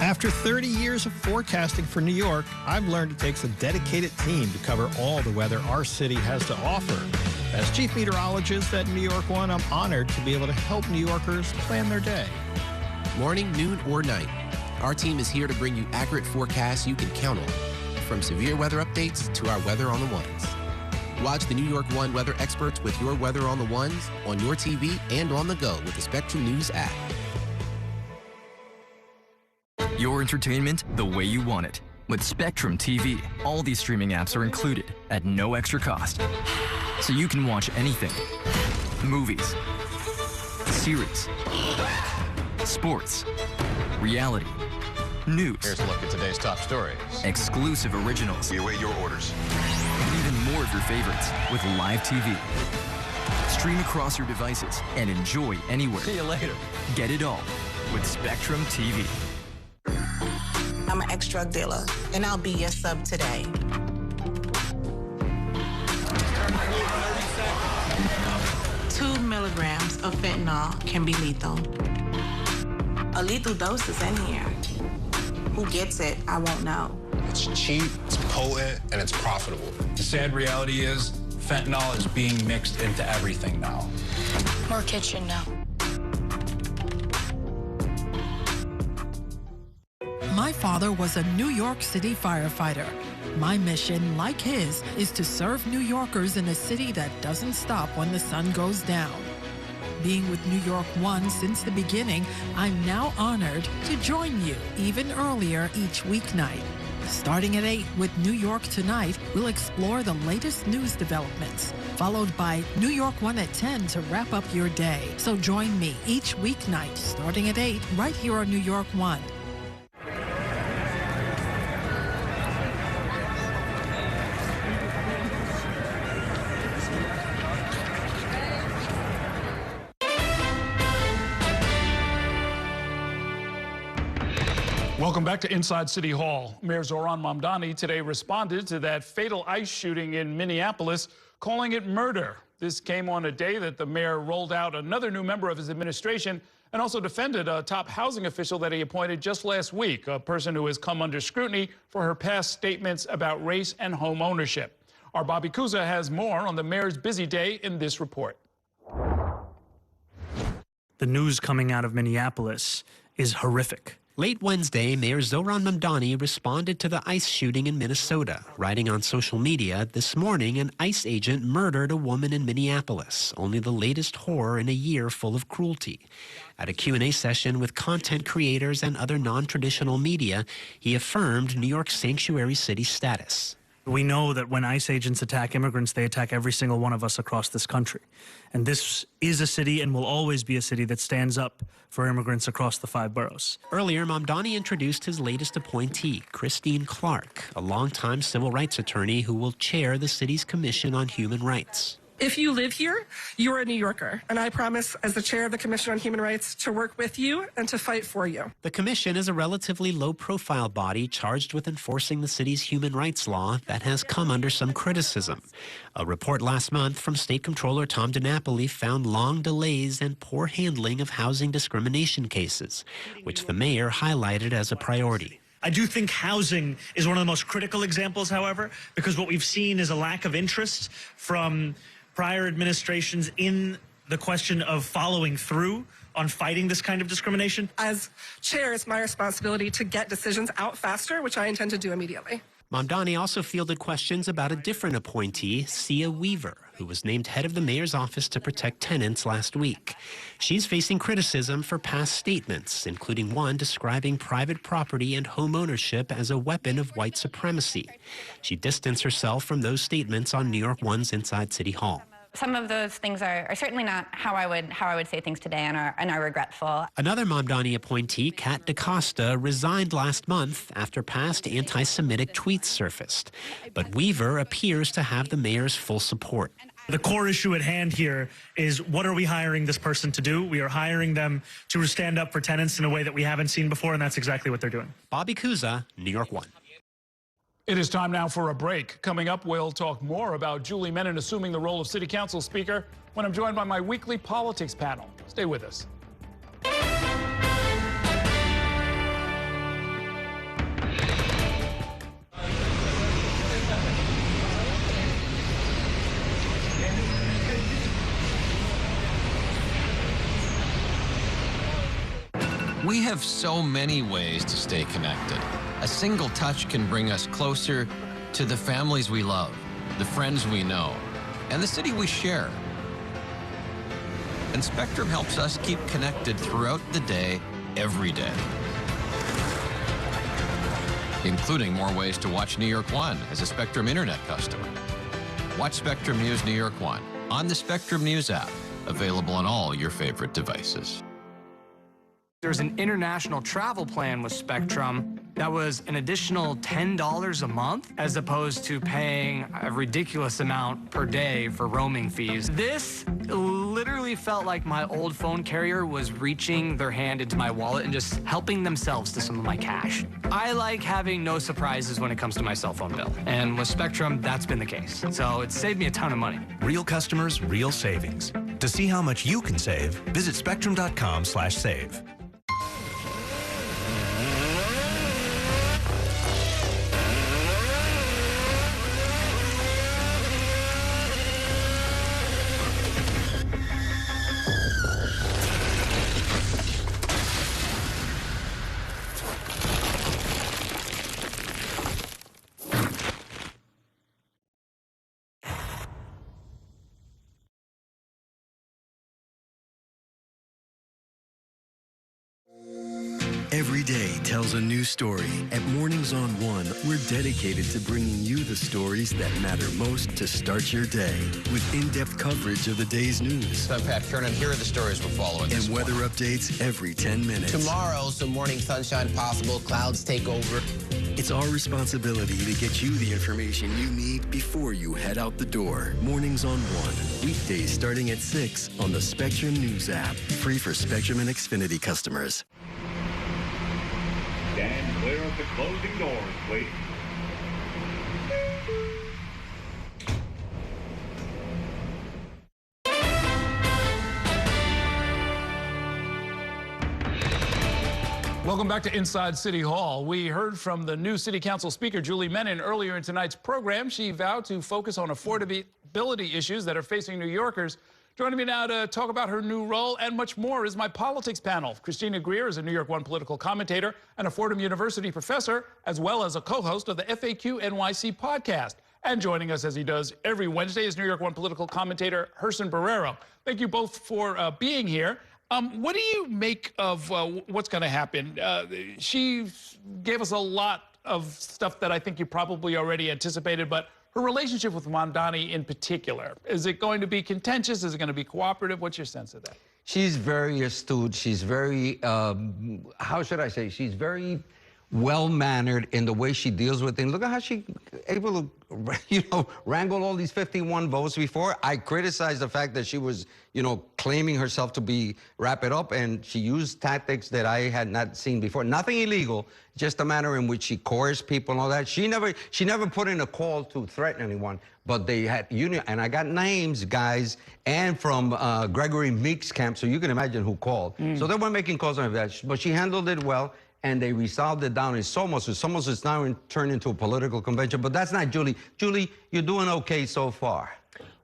After 30 years of forecasting for New York, I've learned it takes a dedicated team to cover all the weather our city has to offer. As chief meteorologist at New York One, I'm honored to be able to help New Yorkers plan their day. Morning, noon, or night, our team is here to bring you accurate forecasts you can count on, from severe weather updates to our Weather on the Ones. Watch the New York One weather experts with your Weather on the Ones on your TV and on the go with the Spectrum News app. Your entertainment the way you want it. With Spectrum TV, all these streaming apps are included at no extra cost. So you can watch anything. Movies, series, sports, reality, news. Here's a look at today's top stories. Exclusive originals. We await your orders. And even more of your favorites with live TV. Stream across your devices and enjoy anywhere. See you later. Get it all with Spectrum TV. I'm an ex-drug dealer, and I'll be your sub today. Two milligrams of fentanyl can be lethal. A lethal dose is in here. Who gets it, I won't know. It's cheap, it's potent, and it's profitable. The sad reality is fentanyl is being mixed into everything now. More kitchen now. My father was a New York City firefighter. My mission, like his, is to serve New Yorkers in a city that doesn't stop when the sun goes down. Being with New York One since the beginning, I'm now honored to join you even earlier each weeknight. Starting at 8 with New York Tonight, we'll explore the latest news developments, followed by New York One at 10 to wrap up your day. So join me each weeknight starting at 8 right here on New York One. Welcome back to Inside City Hall. Mayor Zohran Mamdani today responded to that fatal ICE shooting in Minneapolis, calling it murder. This came on a day that the mayor rolled out another new member of his administration and also defended a top housing official that he appointed just last week, a person who has come under scrutiny for her past statements about race and home ownership. Our Bobby Kuza has more on the mayor's busy day in this report. The news coming out of Minneapolis is horrific. Late Wednesday, Mayor Zohran Mamdani responded to the ICE shooting in Minnesota, writing on social media, "This morning, an ICE agent murdered a woman in Minneapolis, only the latest horror in a year full of cruelty." At a Q&A session with content creators and other non-traditional media, he affirmed New York's sanctuary city status. We know that when ICE agents attack immigrants, they attack every single one of us across this country. And this is a city and will always be a city that stands up for immigrants across the 5 boroughs. Earlier, Mamdani introduced his latest appointee, Christine Clark, a longtime civil rights attorney who will chair the city's Commission on Human Rights. If you live here, you're a New Yorker, and I promise, as the chair of the Commission on Human Rights, to work with you and to fight for you. The commission is a relatively low-profile body charged with enforcing the city's human rights law that has come under some criticism. A report last month from State Comptroller Tom DiNapoli found long delays and poor handling of housing discrimination cases, which the mayor highlighted as a priority. I do think housing is one of the most critical examples, however, because what we've seen is a lack of interest from prior administrations in the question of following through on fighting this kind of discrimination. As chair, it's my responsibility to get decisions out faster, which I intend to do immediately. Mamdani also fielded questions about a different appointee, Sia Weaver, who was named head of the mayor's office to protect tenants last week. She's facing criticism for past statements, including one describing private property and home ownership as a weapon of white supremacy. She distanced herself from those statements on New York One's Inside City Hall. Some of those things are certainly not how I would say things today, and are regretful. Another Mamdani appointee, Kat DaCosta, resigned last month after past anti-Semitic tweets surfaced. But Weaver appears to have the mayor's full support. The core issue at hand here is, what are we hiring this person to do? We are hiring them to stand up for tenants in a way that we haven't seen before, and that's exactly what they're doing. Bobby Kuza, New York One. It is time now for a break. Coming up, we'll talk more about Julie Menin assuming the role of City Council Speaker when I'm joined by my weekly politics panel. Stay with us. We have so many ways to stay connected. A single touch can bring us closer to the families we love, the friends we know, and the city we share. And Spectrum helps us keep connected throughout the day, every day. Including more ways to watch New York One as a Spectrum Internet customer. Watch Spectrum News New York One on the Spectrum News app, available on all your favorite devices. There's an international travel plan with Spectrum that was an additional $10 a month, as opposed to paying a ridiculous amount per day for roaming fees. This literally felt like my old phone carrier was reaching their hand into my wallet and just helping themselves to some of my cash. I like having no surprises when it comes to my cell phone bill. And with Spectrum, that's been the case. So it saved me a ton of money. Real customers, real savings. To see how much you can save, visit spectrum.com/save. Every day tells a new story. At Mornings on One, we're dedicated to bringing you the stories that matter most to start your day, with in-depth coverage of the day's news. I'm Pat Kernan. Here are the stories we're following. And weather updates every 10 minutes. Tomorrow, some morning sunshine possible. Clouds take over. It's our responsibility to get you the information you need before you head out the door. Mornings on One, weekdays starting at 6 on the Spectrum News app. Free for Spectrum and Xfinity customers. Stand clear of the closing doors, please. Welcome back to Inside City Hall. We heard from the new City Council Speaker, Julie Menin, earlier in tonight's program. She vowed to focus on affordability issues that are facing New Yorkers. Joining me now to talk about her new role and much more is my politics panel. Christina Greer is a New York One political commentator and a Fordham University professor, as well as a co-host of the FAQ NYC podcast. And joining us, as he does every Wednesday, is New York One political commentator Gerson Barrero. Thank you both for being here. What do you make of what's going to happen? She gave us a lot of stuff that I think you probably already anticipated, but her relationship with Mamdani in particular, is it going to be contentious? Is it going to be cooperative? What's your sense of that? She's very astute. She's very, how should I say, she's very well-mannered in the way she deals with things. Look at how she able to, wrangle all these 51 votes before. I criticized the fact that she was, claiming herself to be wrap it up, and she used tactics that I had not seen before. Nothing illegal, just a manner in which she coerced people and all that. She never put in a call to threaten anyone, but they had and I got names, guys, and from Gregory Meek's camp, so you can imagine who called. So they weren't making calls on that, but she handled it well. And they resolved it down in Somos. Somos is now turned into a political convention, but that's not Julie. Julie, you're doing okay so far.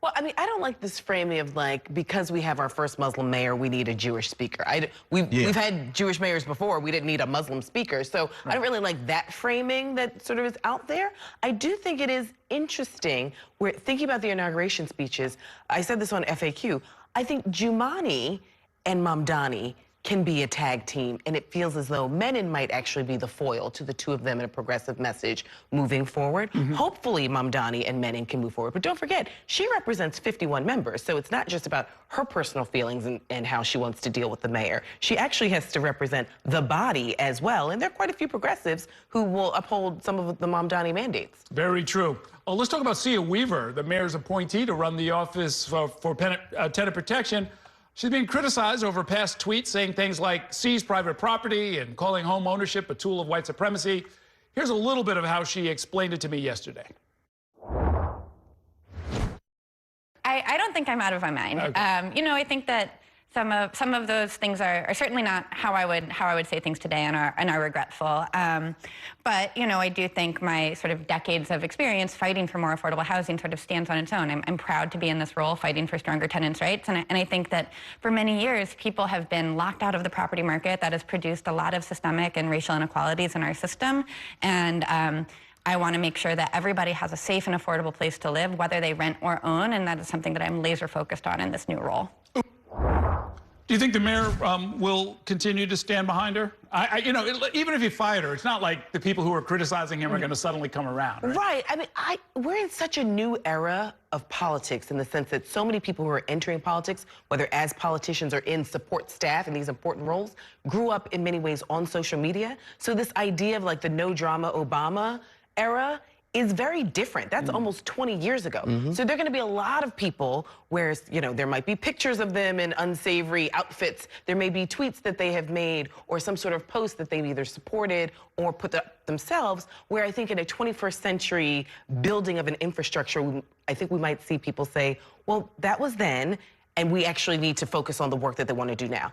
Well, I mean, I don't like this framing of like, because we have our first Muslim mayor, we need a Jewish speaker. We've had Jewish mayors before, we didn't need a Muslim speaker. So I don't really like that framing that sort of is out there. I do think it is interesting. We're thinking about the inauguration speeches. I said this on FAQ. I think Jumaane and Mamdani can be a tag team, and it feels as though Menon might actually be the foil to the two of them in a progressive message moving forward. Hopefully Mamdani and Menon can move forward, but don't forget, she represents 51 members, so it's not just about her personal feelings and how she wants to deal with the mayor. She actually has to represent the body as well, and there are quite a few progressives who will uphold some of the Mamdani mandates. Very true. Well, let's talk about Sia Weaver, the mayor's appointee to run the office for tenant protection. She's being criticized over past tweets saying things like seize private property and calling home ownership a tool of white supremacy. Here's a little bit of how she explained it to me yesterday. I don't think I'm out of my mind. Okay. You know, I think that some of those things are certainly not how I would say things today and are regretful. But you know, I do think my sort of decades of experience fighting for more affordable housing sort of stands on its own. I'm proud to be in this role fighting for stronger tenants' rights, and I think that for many years people have been locked out of the property market. That has produced a lot of systemic and racial inequalities in our system, and I want to make sure that everybody has a safe and affordable place to live, whether they rent or own, and that is something that I'm laser focused on in this new role. Do you think the mayor will continue to stand behind her? You know, even if you fired her, it's not like the people who are criticizing him are going to suddenly come around, right? Right. I mean, we're in such a new era of politics in the sense that so many people who are entering politics, whether as politicians or in support staff in these important roles, grew up in many ways on social media. So this idea of like the no drama Obama era is very different. That's almost 20 years ago. So there are going to be a lot of people where, you know, there might be pictures of them in unsavory outfits. There may be tweets that they have made or some sort of post that they've either supported or put up themselves, where I think in a 21st century building of an infrastructure, I think we might see people say, well, that was then, and we actually need to focus on the work that they want to do now.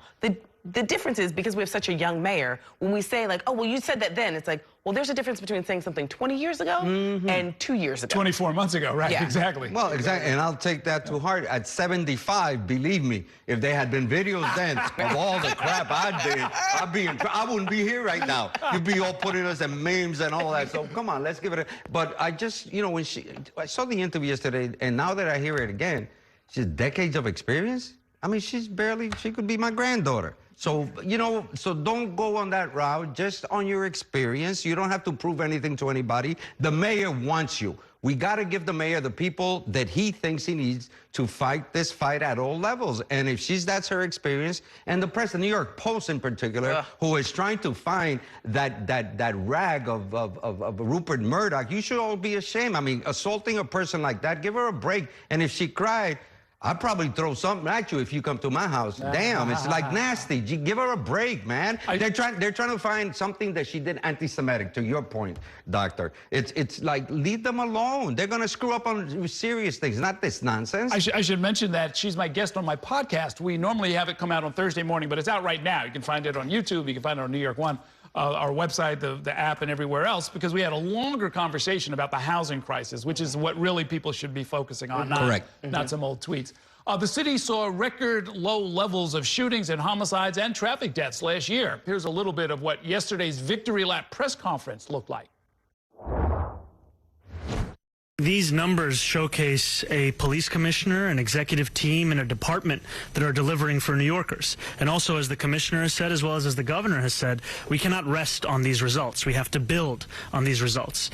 The difference is, because we have such a young mayor, when we say like, oh, well, you said that then, it's like, well, there's a difference between saying something 20 years ago and 2 years ago. 24 months ago, right, Yeah. exactly. Well, exactly, and I'll take that to heart. At 75, believe me, if there had been videos then of all the crap I wouldn't be here right now. You'd be all putting us in memes and all that, so come on, let's give it a... But I just, you know, I saw the interview yesterday, and now that I hear it again, she's decades of experience. I mean, she could be my granddaughter. So, you know, so don't go on that route, just on your experience. You don't have to prove anything to anybody. The mayor wants you. We got to give the mayor the people that he thinks he needs to fight this fight at all levels. And if that's her experience, and the press, the New York Post in particular, who is trying to find that rag of Rupert Murdoch, you should all be ashamed. I mean, assaulting a person like that, give her a break. And if she cried, I'd probably throw something at you if you come to my house. Damn, it's like nasty. Give her a break, man. They're trying to find something that she did anti-Semitic, to your point, doctor. It's like, leave them alone. They're going to screw up on serious things, not this nonsense. I should mention that she's my guest on my podcast. We normally have it come out on Thursday morning, but it's out right now. You can find it on YouTube. You can find it on New York One. Our website, the app, and everywhere else, because we had a longer conversation about the housing crisis, which is what really people should be focusing on, not some old tweets. The city saw record low levels of shootings and homicides and traffic deaths last year. Here's a little bit of what yesterday's Victory Lap press conference looked like. These numbers showcase a police commissioner, an executive team, and a department that are delivering for New Yorkers. And also, as the commissioner has said, as well as the governor has said, we cannot rest on these results. We have to build on these results.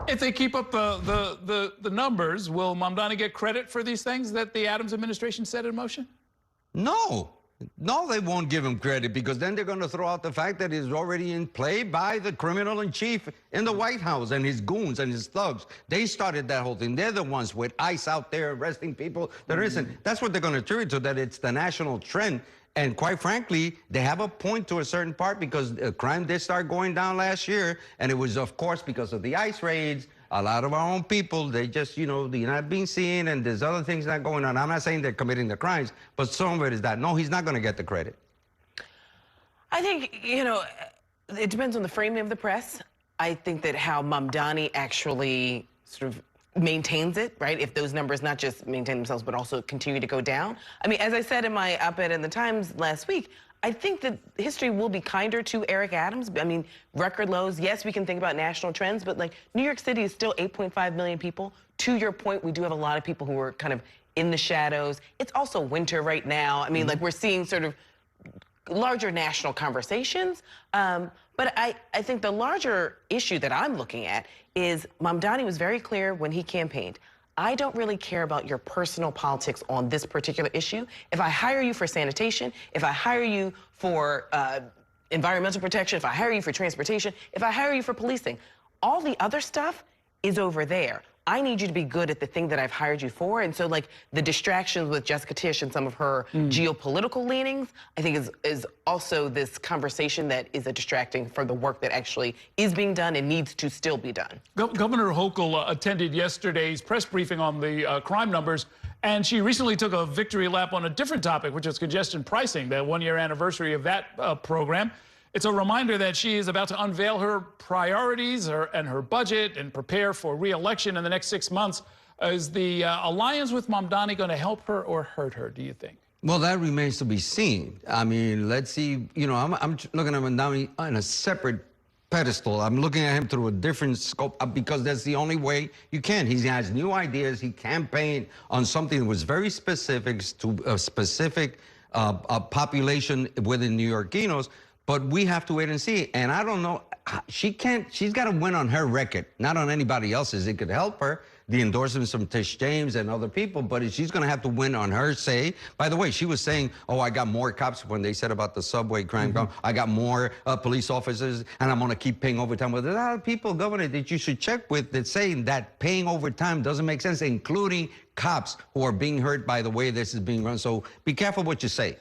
If they keep up the numbers, will Mamdani get credit for these things that the Adams administration set in motion? No. No, they won't give him credit, because then they're going to throw out the fact that it's already in play by the criminal-in-chief in the White House and his goons and his thugs. They started that whole thing. They're the ones with ICE out there arresting people that isn't. That's what they're going to attribute to, that it's the national trend. And quite frankly, they have a point to a certain part, because crime did start going down last year, and it was, of course, because of the ICE raids. A lot of our own people, they just, you know, they're not being seen, and there's other things not going on. I'm not saying they're committing the crimes, but some of it is that. No, he's not going to get the credit. I think, you know, it depends on the framing of the press. I think that how Mamdani actually sort of maintains it, right? If those numbers not just maintain themselves, but also continue to go down. I mean, as I said in my op-ed in the Times last week, I think that history will be kinder to Eric Adams. I mean, record lows. Yes, we can think about national trends, but like New York City is still 8.5 million people. To your point, we do have a lot of people who are kind of in the shadows. It's also winter right now. I mean, like we're seeing sort of larger national conversations. But I think the larger issue that I'm looking at is Mamdani was very clear when he campaigned. I don't really care about your personal politics on this particular issue. If I hire you for sanitation, if I hire you for environmental protection, if I hire you for transportation, if I hire you for policing, all the other stuff is over there. I need you to be good at the thing that I've hired you for. And so, like, the distractions with Jessica Tisch and some of her geopolitical leanings, I think is also this conversation that is distracting from the work that actually is being done and needs to still be done. Governor Hochul attended yesterday's press briefing on the crime numbers, and she recently took a victory lap on a different topic, which is congestion pricing, the one-year anniversary of that program. It's a reminder that she is about to unveil her priorities and her budget and prepare for re-election in the next 6 months. Is the alliance with Mamdani going to help her or hurt her, do you think? Well, that remains to be seen. I mean, let's see. You know, I'm looking at Mamdani on a separate pedestal. I'm looking at him through a different scope because that's the only way you can. He has new ideas. He campaigned on something that was very specific to a specific population within New Yorkinos. But we have to wait and see. And I don't know, she's got to win on her record, not on anybody else's. It could help her, the endorsements from Tish James and other people, but she's going to have to win on her say. By the way, she was saying, oh, I got more cops when they said about the subway crime. I got more police officers, and I'm going to keep paying overtime. Well, there's a lot of people, Governor, that you should check with that saying that paying overtime doesn't make sense, including cops who are being hurt by the way this is being run. So be careful what you say.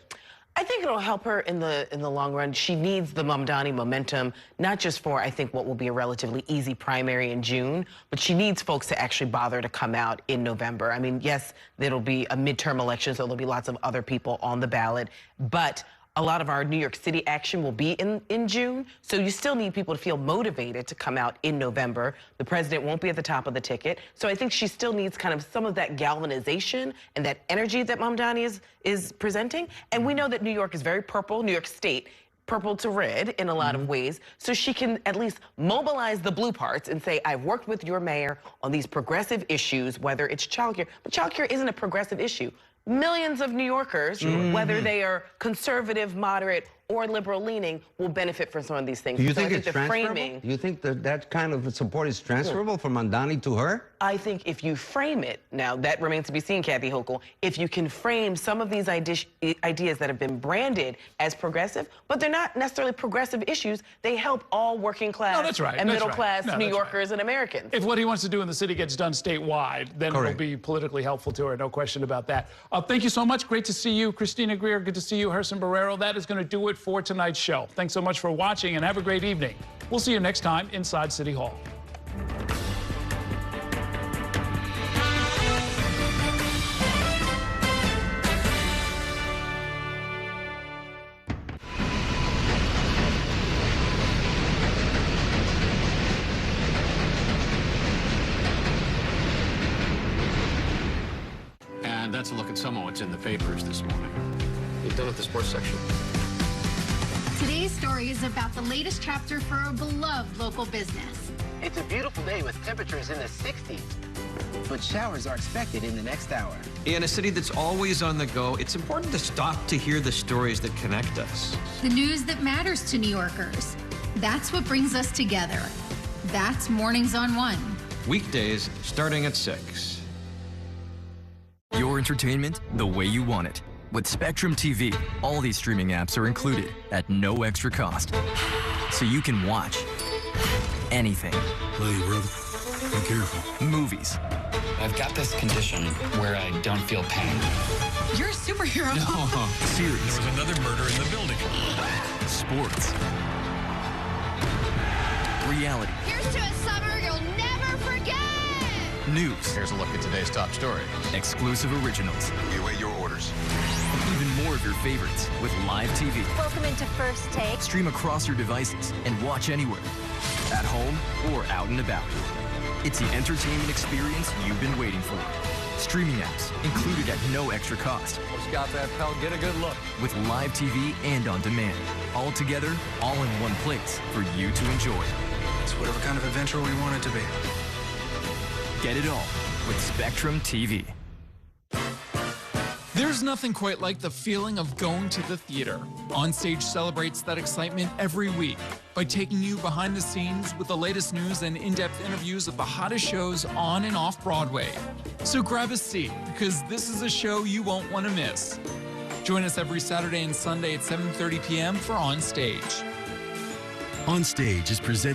I think it'll help her in the long run. She needs the Mamdani momentum, not just for, I think, what will be a relatively easy primary in June, but she needs folks to actually bother to come out in November. I mean, yes, it'll be a midterm election, so there'll be lots of other people on the ballot, but a lot of our New York City action will be in June, so you still need people to feel motivated to come out in November. The president won't be at the top of the ticket, so I think she still needs kind of some of that galvanization and that energy that Mamdani is presenting. And we know that New York is very purple, New York State, purple to red in a lot of ways, so she can at least mobilize the blue parts and say, I've worked with your mayor on these progressive issues, whether it's childcare, but childcare isn't a progressive issue. Millions of New Yorkers, whether they are conservative, moderate, or liberal-leaning, will benefit from some of these things. Do you so think I it's the transferable? framing, Do you think that kind of support is transferable from Mamdani to her? I think if you frame it, now that remains to be seen, Kathy Hochul, if you can frame some of these ideas that have been branded as progressive, but they're not necessarily progressive issues, they help all working class and middle class New Yorkers and Americans. If what he wants to do in the city gets done statewide, then it'll be politically helpful to her, no question about that. Thank you so much. Great to see you. Christina Greer, good to see you. Herson Barrero, that is going to do it for tonight's show. Thanks so much for watching and have a great evening. We'll see you next time inside City Hall. And that's a look at some of what's in the papers this morning. You've done with the sports section. Today's story is about the latest chapter for a beloved local business. It's a beautiful day with temperatures in the 60s, but showers are expected in the next hour. In a city that's always on the go, it's important to stop to hear the stories that connect us. The news that matters to New Yorkers. That's what brings us together. That's Mornings on One. Weekdays starting at 6. Your entertainment the way you want it. With Spectrum TV, all these streaming apps are included at no extra cost. So you can watch anything. Hey, brother. Be careful. Movies. I've got this condition where I don't feel pain. You're a superhero. No. Series. There was another murder in the building. Sports. Reality. Here's to a summer you'll never forget. News. Here's a look at today's top story. Exclusive originals. You await your orders. Even more of your favorites with live TV. Welcome into First Take. Stream across your devices and watch anywhere. at home, or out and about. It's the entertainment experience you've been waiting for. Streaming apps included at no extra cost. What's got that, pal? Get a good look. With live TV and on demand. All together, all in one place for you to enjoy. It's whatever kind of adventure we want it to be. Get it all with Spectrum TV. There's nothing quite like the feeling of going to the theater. Onstage celebrates that excitement every week by taking you behind the scenes with the latest news and in-depth interviews of the hottest shows on and off Broadway. So grab a seat, because this is a show you won't want to miss. Join us every Saturday and Sunday at 7:30 p.m. for Onstage. Onstage is presented